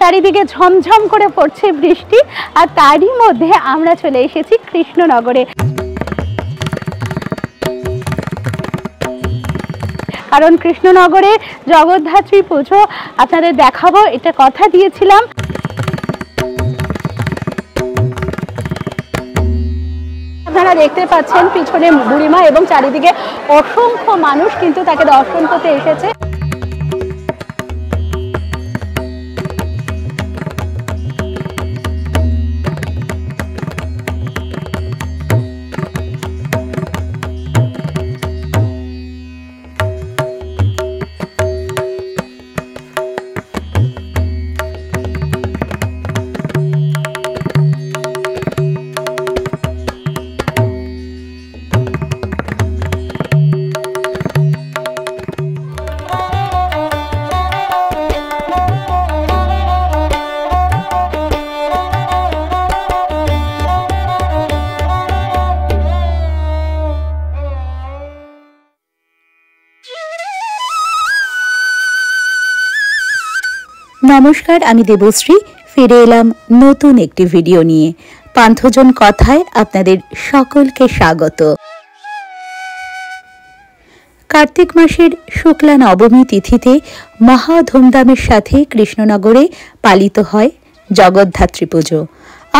চারিদিকে ঝমঝম করে পড়ছে বৃষ্টি, আর তারই মধ্যে আমরা চলে এসেছি কৃষ্ণনগরে। কারণ কৃষ্ণনগরে জগদ্ধাত্রী পুজো আপনাদের দেখাবো, এটা কথা দিয়েছিলাম। আপনারা দেখতে পাচ্ছেন পিছনে বুড়িমা এবং চারিদিকে অসংখ্য মানুষ কিন্তু তাকে দর্শন করতে এসেছে। নমস্কার, আমি দেবশ্রী ফিরে এলাম নতুন একটি ভিডিও নিয়ে। পান্থজন কথায় আপনাদের সকলকে স্বাগত। কার্তিক মাসের শুক্লা নবমী তিথিতে মহা ধুমধামের সাথে কৃষ্ণনগরে পালিত হয় জগদ্ধাত্রী পুজো।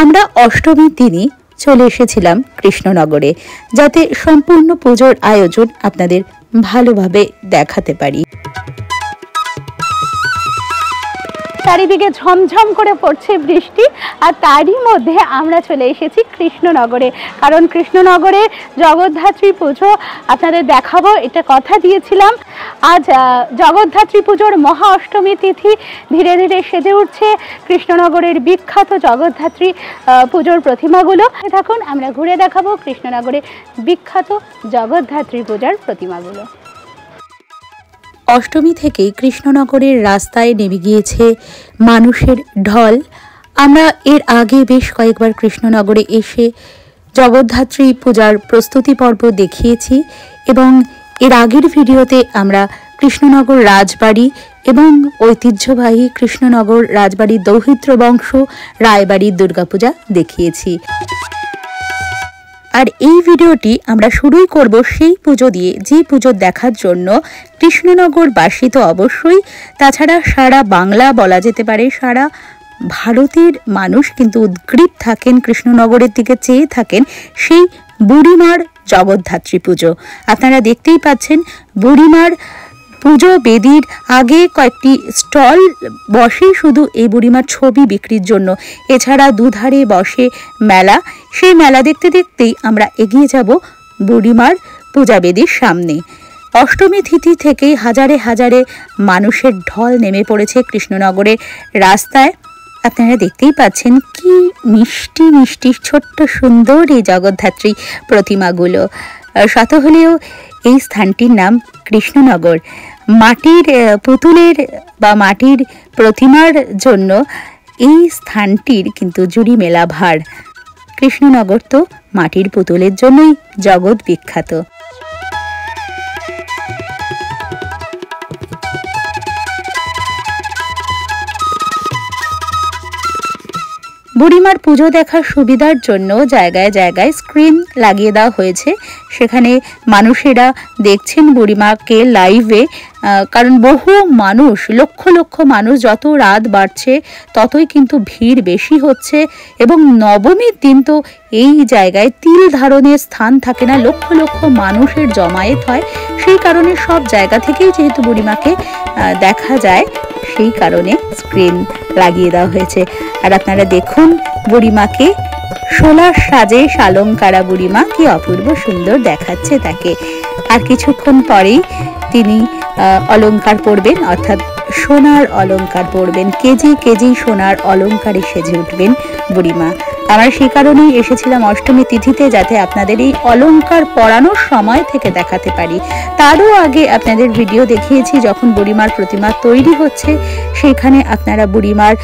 আমরা অষ্টমীর দিনই চলে এসেছিলাম কৃষ্ণনগরে, যাতে সম্পূর্ণ পুজোর আয়োজন আপনাদের ভালোভাবে দেখাতে পারি। চারিদিকে ঝমঝম করে পড়ছে বৃষ্টি, আর তারই মধ্যে আমরা চলে এসেছি কৃষ্ণনগরে। কারণ কৃষ্ণনগরে জগদ্ধাত্রী পুজো আপনাদের দেখাবো, এটা কথা দিয়েছিলাম। আজ জগদ্ধাত্রী পুজোর মহা অষ্টমী তিথি, ধীরে ধীরে সেজে উঠছে কৃষ্ণনগরের বিখ্যাত জগদ্ধাত্রী পুজোর প্রতিমাগুলো। থাকুন, আমরা ঘুরে দেখাবো কৃষ্ণনগরের বিখ্যাত জগদ্ধাত্রী পূজার প্রতিমাগুলো। অষ্টমী থেকেই কৃষ্ণনগরের রাস্তায় নেমে গিয়েছে মানুষের ঢল। আমরা এর আগে বেশ কয়েকবার কৃষ্ণনগরে এসে জগদ্ধাত্রী পূজার প্রস্তুতি পর্ব দেখিয়েছি, এবং এর আগের ভিডিওতে আমরা কৃষ্ণনগর রাজবাড়ি এবং ঐতিহ্যবাহী কৃষ্ণনগর রাজবাড়ির দৌহিত্র বংশ রায়বাড়ির দুর্গাপূজা দেখিয়েছি। আর এই ভিডিওটি আমরা শুরুই করব সেই পুজো দিয়ে, যে পুজো দেখার জন্য কৃষ্ণনগরবাসী তো অবশ্যই, তাছাড়া সারা বাংলা বলা যেতে পারে সারা ভারতের মানুষ কিন্তু উদ্গ্রীব থাকেন, কৃষ্ণনগরের দিকে চেয়ে থাকেন সেই বুড়িমার জগদ্ধাত্রী পুজো। আপনারা দেখতেই পাচ্ছেন বুড়িমার পুজো বেদির আগে কয়েকটি স্টল বসে শুধু এই বুড়িমার ছবি বিক্রির জন্য। এছাড়া দুধারে বসে মেলা। সেই মেলা দেখতে দেখতেই আমরা এগিয়ে যাব বুড়িমার পূজা বেদির সামনে। অষ্টমী তিথি থেকেই হাজারে হাজারে মানুষের ঢল নেমে পড়েছে কৃষ্ণনগরের রাস্তায়। আপনারা দেখতেই পাচ্ছেন কি মিষ্টি মিষ্টি ছোট্ট সুন্দর এই জগদ্ধাত্রী প্রতিমাগুলো। শত হলেও এই স্থানটির নাম কৃষ্ণনগর। মাটির পুতুলের বা মাটির প্রতিমার জন্য এই স্থানটির কিন্তু জুড়ি মেলা ভার। কৃষ্ণনগর তো মাটির পুতুলের জন্যই জগৎ বিখ্যাত। বুড়িমার পুজো দেখার সুবিধার জন্য জায়গায় জায়গায় স্ক্রিন লাগিয়ে দেওয়া হয়েছে, সেখানে মানুষেরা দেখছেন বুড়িমাকে লাইভে। কারণ বহু মানুষ, লক্ষ লক্ষ মানুষ, যত রাত বাড়ছে ততই কিন্তু ভিড় বেশি হচ্ছে, এবং নবমীর দিন তো এই জায়গায় তিল ধারণের স্থান থাকে না, লক্ষ লক্ষ মানুষের জমায়েত হয়। সেই কারণে সব জায়গা থেকেই যেহেতু বুড়িমাকে দেখা যায়, সেই কারণে স্ক্রিন লাগিয়ে দেওয়া হয়েছে। আর আপনারা দেখুন বুড়িমাকে সোলার সাজে শালঙ্কারা বুড়িমা কি অপূর্ব সুন্দর দেখাচ্ছে তাকে। আর কিছুক্ষণ পরেই তিনি অলংকার পরবেন, অর্থাৎ সোনার অলংকার পরবেন। কেজি কেজি সোনার অলংকারে সেজে উঠবেন বুড়িমা। আমরা সেই কারণেই এসেছিলাম অষ্টমী তিথিতে, যাতে আপনাদের এই অলংকার পরানোর সময় থেকে দেখাতে পারি। তারও আগে আপনাদের ভিডিও দেখিয়েছি যখন বুড়িমার প্রতিমা তৈরি হচ্ছে, সেখানে আপনারা বুড়িমার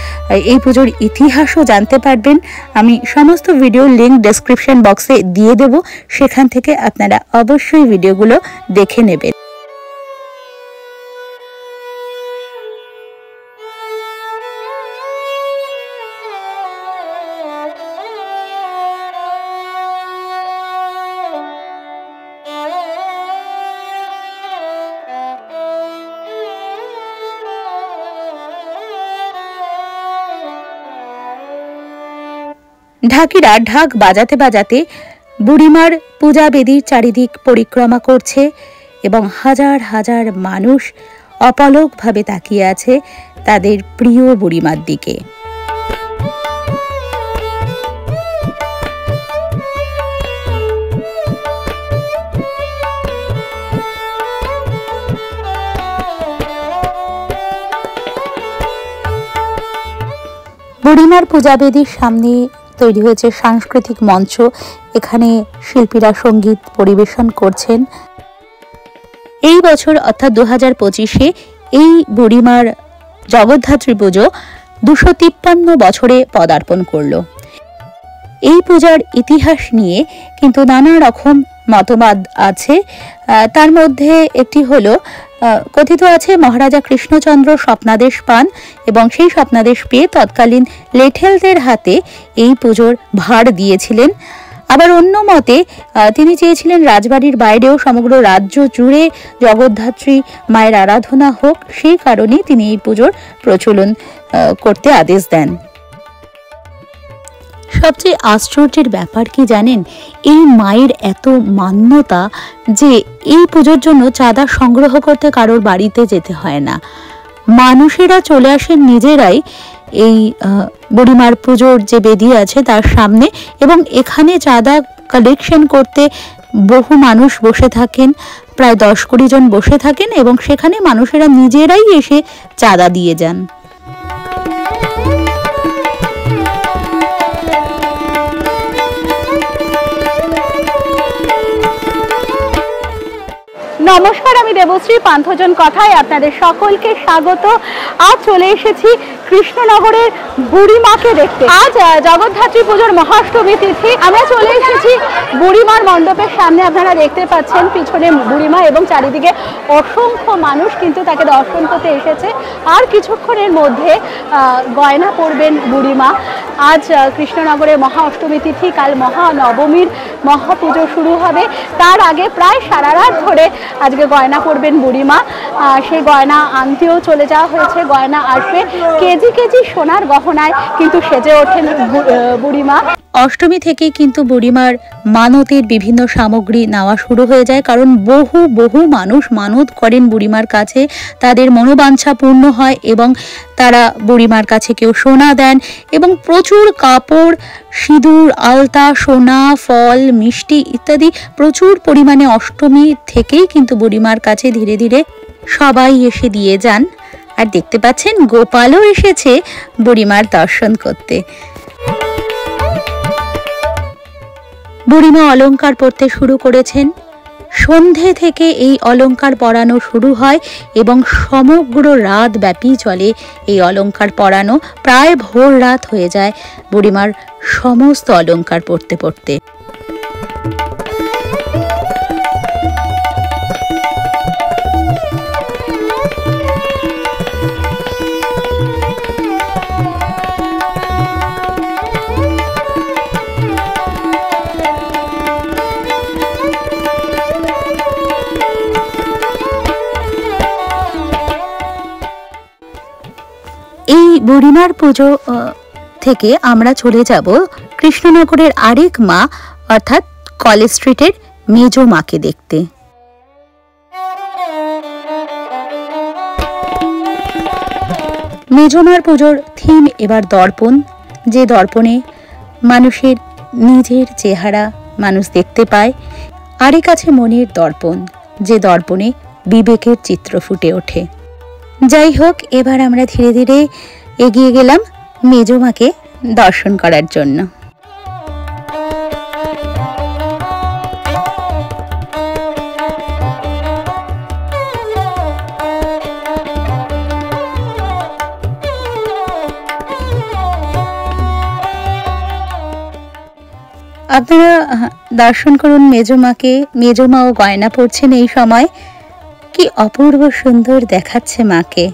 এই পুজোর ইতিহাসও জানতে পারবেন। আমি সমস্ত ভিডিওর লিঙ্ক ডেসক্রিপশন বক্সে দিয়ে দেব, সেখান থেকে আপনারা অবশ্যই ভিডিওগুলো দেখে নেবেন। ঢাকিরা ঢাক বাজাতে বাজাতে বুড়িমার পূজা বেদির চারিদিক পরিক্রমা করছে এবং হাজার হাজার মানুষ অপলকভাবে তাকিয়ে আছে তাদের প্রিয় বুড়িমার দিকে। বুড়িমার পূজাবেদির সামনে তৈরি হয়েছে সাংস্কৃতিক মঞ্চ। এখানে শিল্পীরা সঙ্গীত পরিবেশন করছেন। এই বছর অর্থাৎ 2025-এ এই বুড়িমার জগদ্ধাত্রী পুজো 253 বছরে পদার্পণ করল। এই পূজার ইতিহাস নিয়ে কিন্তু নানা রকম মতবাদ আছে। তার মধ্যে একটি হলো, কথিত আছে মহারাজা কৃষ্ণচন্দ্র স্বপ্নাদেশ পান এবং সেই স্বপ্নাদেশ পেয়ে তৎকালীন লেঠেলদের হাতে এই পুজোর ভার দিয়েছিলেন। আবার অন্য মতে তিনি চেয়েছিলেন রাজবাড়ির বাইরেও সমগ্র রাজ্য জুড়ে জগদ্ধাত্রী মায়ের আরাধনা হোক, সেই কারণেই তিনি এই পুজোর প্রচলন করতে আদেশ দেন। সবচেয়ে আশ্চর্যের ব্যাপার কি জানেন, এই মায়ের এত মান্যতা যে এই পুজোর জন্য চাঁদা সংগ্রহ করতে কারোর বাড়িতে যেতে হয় না, মানুষেরা চলে আসেন নিজেরাই এই বুড়িমার পুজোর যে বেদি আছে তার সামনে, এবং এখানে চাঁদা কালেকশন করতে বহু মানুষ বসে থাকেন, প্রায় 10-20 জন বসে থাকেন এবং সেখানে মানুষেরা নিজেরাই এসে চাঁদা দিয়ে যান। নমস্কার, আমি দেবশ্রী, পান্থজন কথায় আপনাদের সকলকে স্বাগত। আজ চলে এসেছি কৃষ্ণনগরের বুড়িমাকে দেখতে। আজ জগদ্ধাত্রী পুজোর মহাষ্টমী তিথি। আমরা চলে এসেছি বুড়িমার মণ্ডপের সামনে। আপনারা দেখতে পাচ্ছেন পিছনে বুড়িমা এবং চারিদিকে অসংখ্য মানুষ কিন্তু তাকে দর্শন করতে এসেছে। আর কিছুক্ষণের মধ্যে গয়না পরবেন বুড়িমা। আজ কৃষ্ণনগরের মহা অষ্টমী তিথি, কাল মহানবমীর মহাপুজো শুরু হবে। তার আগে প্রায় সারা রাত ধরে আজকে গয়না পরবেন বুড়িমা। সেই গয়না আনতেও চলে যাওয়া হয়েছে, গয়না আসবে। কেজি কেজি সোনার গহনায় কিন্তু সেজে ওঠেন বুড়িমা। অষ্টমী থেকেই কিন্তু বুড়িমার মানতের বিভিন্ন সামগ্রী নেওয়া শুরু হয়ে যায়, কারণ বহু বহু মানুষ মানত করেন বুড়িমার কাছে, তাদের মনোবাঞ্ছা পূর্ণ হয় এবং তারা বুড়িমার কাছে কেউ সোনা দেন এবং প্রচুর কাপড়, সিঁদুর, আলতা, সোনা, ফল, মিষ্টি ইত্যাদি প্রচুর পরিমাণে অষ্টমী থেকেই কিন্তু বুড়িমার কাছে ধীরে ধীরে সবাই এসে দিয়ে যান। আর দেখতে পাচ্ছেন গোপালও এসেছে বুড়িমার দর্শন করতে। বুড়িমা অলংকার পরতে শুরু করেছেন। সন্ধে থেকে এই অলংকার পরানো শুরু হয় এবং সমগ্র রাত ব্যাপী চলে এই অলংকার পরানো। প্রায় ভোর রাত হয়ে যায় বুড়িমার সমস্ত অলংকার পরতে পরতে। বুড়িমার পুজো থেকে আমরা চলে যাব কৃষ্ণনগরের আরেক মা অর্থাৎ কলেজ স্ট্রিটের মেজো মাকে দেখতে। মেজো মার পুজোর থিম এবার দর্পণ, যে দর্পণে মানুষের নিজের চেহারা মানুষ দেখতে পায়। আরেক আছে মনের দর্পণ, যে দর্পণে বিবেকের চিত্র ফুটে ওঠে। যাই হোক, এবার আমরা ধীরে ধীরে এগিয়ে গেলাম মেজো মাকে দর্শন করার জন্য। আপনারা দর্শন করুন মেজো মাকে। মেজো মাও গয়না পরছেন এই সময়। কি অপূর্ব সুন্দর দেখাচ্ছে মাকে।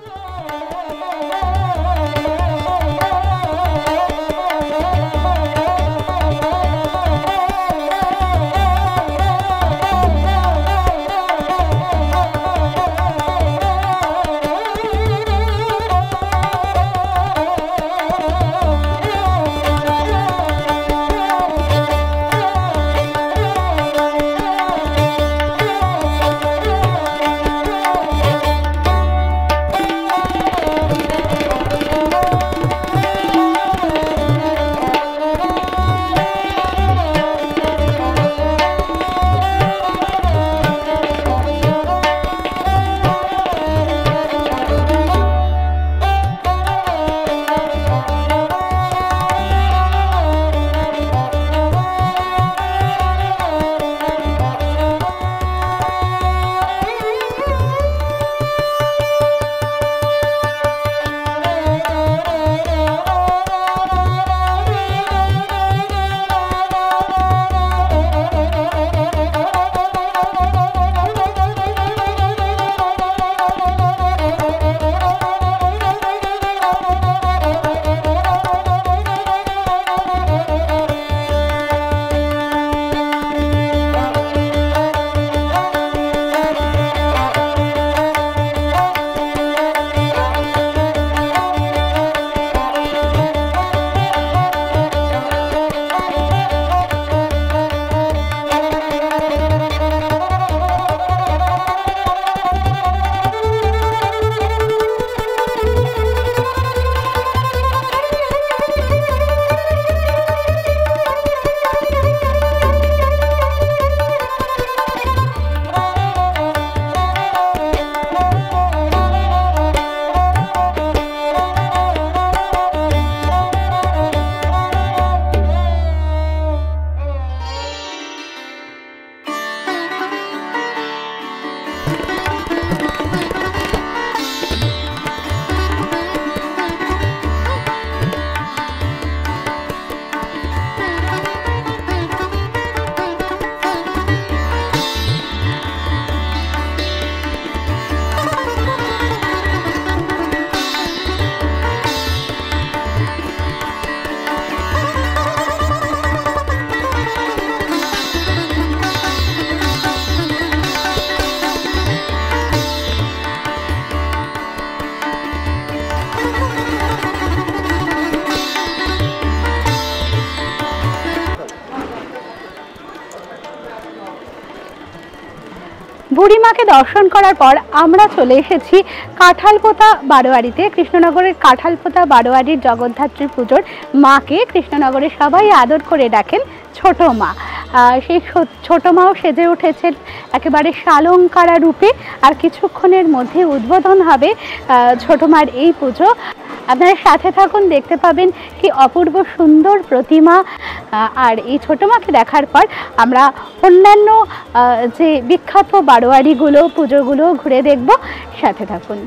বুড়িমাকে দর্শন করার পর আমরা চলে এসেছি কাঁঠালপোতা বারোয়ারিতে। কৃষ্ণনগরের কাঁঠালপোতা বারোয়ারির জগদ্ধাত্রী পুজোর মাকে কৃষ্ণনগরে সবাই আদর করে ডাকেন ছোট মা। সেই ছোট মাও সেজে উঠেছেন একেবারে শালঙ্কারা রূপে। আর কিছুক্ষণের মধ্যে উদ্বোধন হবে ছোট মার এই পুজো। আপনারা সাথে থাকুন, দেখতে পাবেন কি অপূর্ব সুন্দর প্রতিমা। আর এই ছোট মাকে দেখার পর আমরা অন্যান্য যে বিখ্যাত বারোয়ারিগুলো পুজোগুলো ঘুরে দেখব। সাথে থাকুন।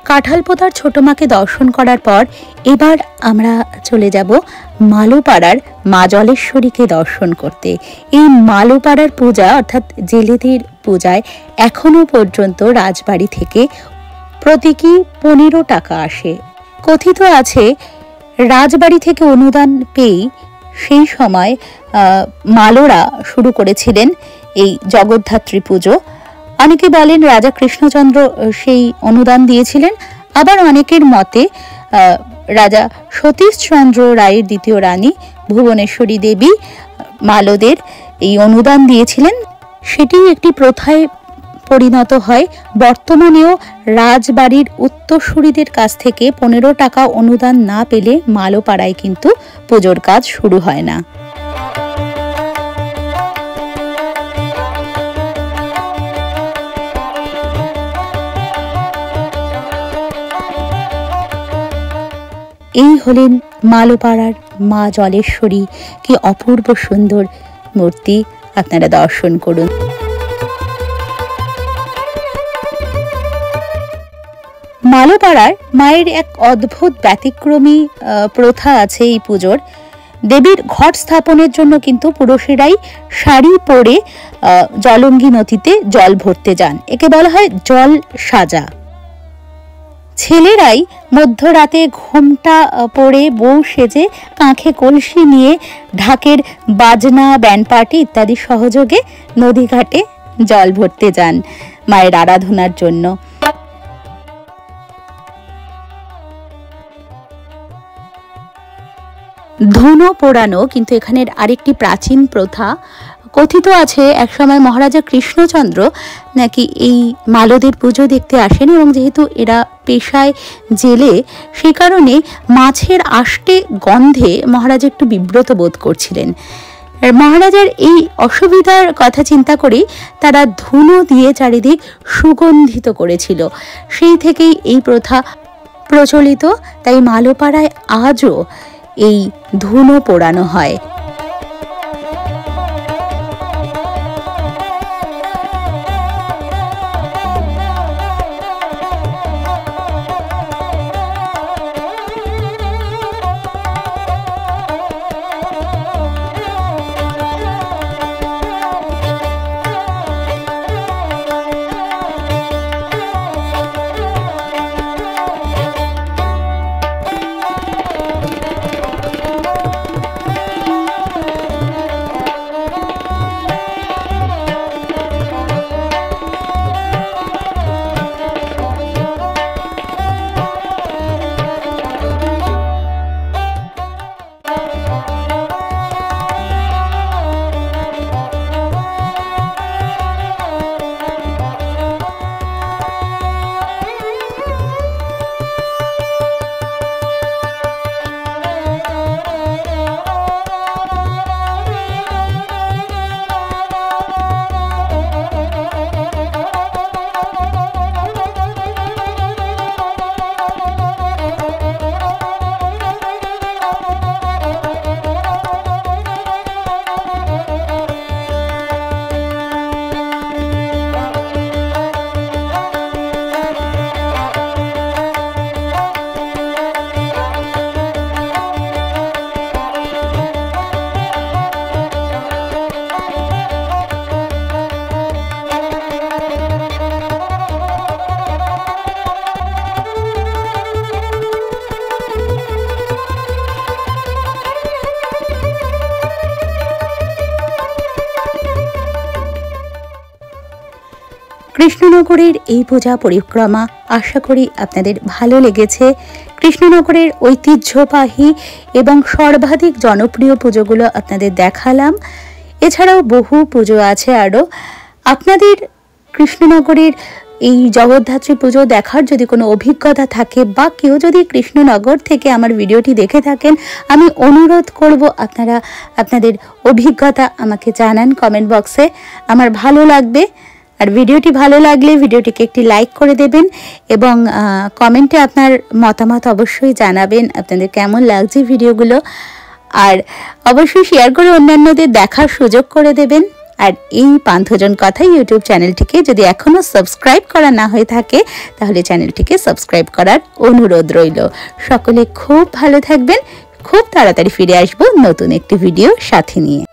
কাঁঠালপোতার ছোট মাকে দর্শন করার পর এবার আমরা চলে যাব মালোপাড়ার মা জলেশ্বরীকে দর্শন করতে। এই মালোপাড়ার পূজা অর্থাৎ জেলেদের পূজায় এখনো পর্যন্ত রাজবাড়ি থেকে প্রতীকী 15 টাকা আসে। কথিত আছে রাজবাড়ি থেকে অনুদান পেয়ে সেই সময় মালোরা শুরু করেছিলেন এই জগদ্ধাত্রী পুজো। অনেকে বলেন রাজা কৃষ্ণচন্দ্র সেই অনুদান দিয়েছিলেন, আবার অনেকের মতে রাজা সতীশচন্দ্র রায়ের দ্বিতীয় রানী ভুবনেশ্বরী দেবী মালোদের এই অনুদান দিয়েছিলেন। সেটি একটি প্রথায় পরিণত হয়। বর্তমানেও রাজবাড়ির উত্তরসূরিদের কাছ থেকে 15 টাকা অনুদান না পেলে মালোপাড়ায় কিন্তু পুজোর কাজ শুরু হয় না। এই হলেন মালোপাড়ার মা জলেশ্বরী। কি অপূর্ব সুন্দর মূর্তি, আপনারা দর্শন করুন। মালোপাড়ার মায়ের এক অদ্ভুত ব্যতিক্রমী প্রথা আছে এই পুজোর। দেবীর ঘট স্থাপনের জন্য কিন্তু পুরুষেরাই শাড়ি পরে জলঙ্গি নদীতে জল ভরতে যান। একে বলা হয় জল সাজা। ছেলেরাই মধ্যরাতে ঘোমটা পরে বউ সেজে কাঁখে কলসি নিয়ে ঢাকের বাজনা, ব্যান্ড পার্টি ইত্যাদি সহযোগে নদীঘাটে জল ভরতে যান মায়ের আরাধনার জন্য। ধুনো পোড়ানো কিন্তু এখানের আরেকটি প্রাচীন প্রথা। কথিত আছে একসময় মহারাজা কৃষ্ণচন্দ্র নাকি এই মালদের পুজো দেখতে আসেন, এবং যেহেতু এরা পেশায় জেলে, সে কারণে মাছের আষ্টে গন্ধে মহারাজ একটু বিব্রত বোধ করছিলেন। মহারাজার এই অসুবিধার কথা চিন্তা করেই তারা ধুনো দিয়ে চারিদিক সুগন্ধিত করেছিল। সেই থেকেই এই প্রথা প্রচলিত। তাই মালোপাড়ায় আজও এই ধুনো পোড়ানো হয়। কৃষ্ণনগরের এই পূজা পরিক্রমা আশা করি আপনাদের ভালো লেগেছে। কৃষ্ণনগরের ঐতিহ্যবাহী এবং সর্বাধিক জনপ্রিয় পুজোগুলো আপনাদের দেখালাম। এছাড়াও বহু পুজো আছে আরও। আপনাদের কৃষ্ণনগরের এই জগদ্ধাত্রী পুজো দেখার যদি কোনো অভিজ্ঞতা থাকে, বা কেউ যদি কৃষ্ণনগর থেকে আমার ভিডিওটি দেখে থাকেন, আমি অনুরোধ করব আপনারা আপনাদের অভিজ্ঞতা আমাকে জানান কমেন্ট বক্সে। আমার ভালো লাগবে। আর ভিডিওটি ভালো লাগলে ভিডিওটিকে একটি লাইক করে দেবেন, এবং কমেন্টে আপনার মতামত অবশ্যই জানাবেন আপনাদের কেমন লাগছে ভিডিওগুলো। আর অবশ্যই শেয়ার করে অন্যান্যদের দেখার সুযোগ করে দেবেন। আর এই পান্থজন কথা ইউটিউব চ্যানেলটিকে যদি এখনও সাবস্ক্রাইব করা না হয়ে থাকে, তাহলে চ্যানেলটিকে সাবস্ক্রাইব করার অনুরোধ রইল। সকলে খুব ভালো থাকবেন। খুব তাড়াতাড়ি ফিরে আসবো নতুন একটি ভিডিও সাথে নিয়ে।